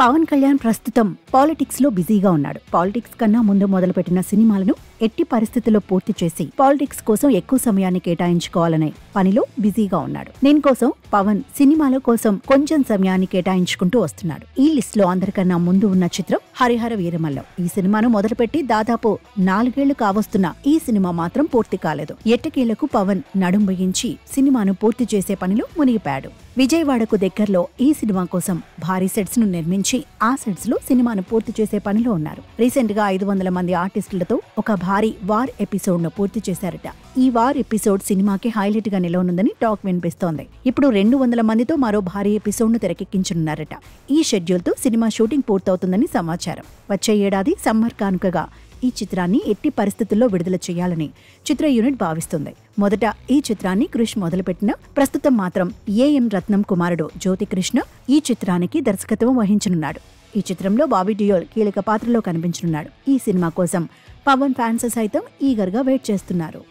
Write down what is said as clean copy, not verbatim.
పవన్ కళ్యాణ్ ప్రస్తుతం పాలిటిక్స్ లో బిజీగా ఉన్నాడు. పాలిటిక్స్ కన్నా ముందు మొదలుపెట్టిన సినిమాలను ఎట్టి పరిస్థితుల్లో పూర్తి చేసి పాలిటిక్స్ కోసం ఎక్కువ సమయాన్ని కేటాయించుకోవాలనే పనిలో బిజీగా ఉన్నాడు. దీనికోసం పవన్ సినిమాల కోసం కొంచెం సమయాన్ని కేటాయించుకుంటూ వస్తున్నాడు. ఈ లిస్ట్ లో అందరికన్నా ముందు ఉన్న చిత్రం హరిహర వీరమల్లం. ఈ సినిమాను మొదలుపెట్టి దాదాపు 4 ఏళ్లు కావస్తున్న ఈ సినిమా మాత్రం పూర్తి కాలేదు. ఎట్టకేలకు పవన్ నడుం బిగించి సినిమాను పూర్తి చేసే పనిలో మునిగిపోయాడు. విజయవాడకు దగ్గరలో ఈ సినిమా కోసం భారీ సెట్స్ ను నిర్మించి ఆ సెట్స్ లో సినిమాను పూర్తి చేసే పనిలో ఉన్నారు. రీసెంట్ గా 500 మంది ఆర్టిస్టులతో ఒక భారీ వార్ ఎపిసోడ్ ను పూర్తి చేశారట. ఈ వార్ ఎపిసోడ్ సినిమాకి హైలైట్ గా నిలవనుందని టాక్ వినిపిస్తోంది. ఇప్పుడు 200 మందితో మరో భారీ ఎపిసోడ్ ను తెరకెక్కించనున్నారట. ఈ షెడ్యూల్ తో సినిమా షూటింగ్ పూర్తవుతుందని సమాచారం. వచ్చే ఏడాది సమ్మర్ కానుకగా ఈ చిత్రాన్ని ఎట్టి పరిస్థితుల్లో విడుదల చేయాలని చిత్ర యూనిట్ భావిస్తుంది. మొదట ఈ చిత్రాన్ని క్రిష్ మొదలుపెట్టిన ప్రస్తుతం మాత్రం ఏఎం రత్నం కుమారుడు జ్యోతికృష్ణ ఈ చిత్రానికి దర్శకత్వం వహించనున్నాడు. ఈ చిత్రంలో బాబీ డియోల్ కీలక పాత్రలో కనిపించనున్నాడు. ఈ సినిమా కోసం పవన్ ఫ్యాన్స్ సైతం ఈగర్ గా వెయిట్ చేస్తున్నారు.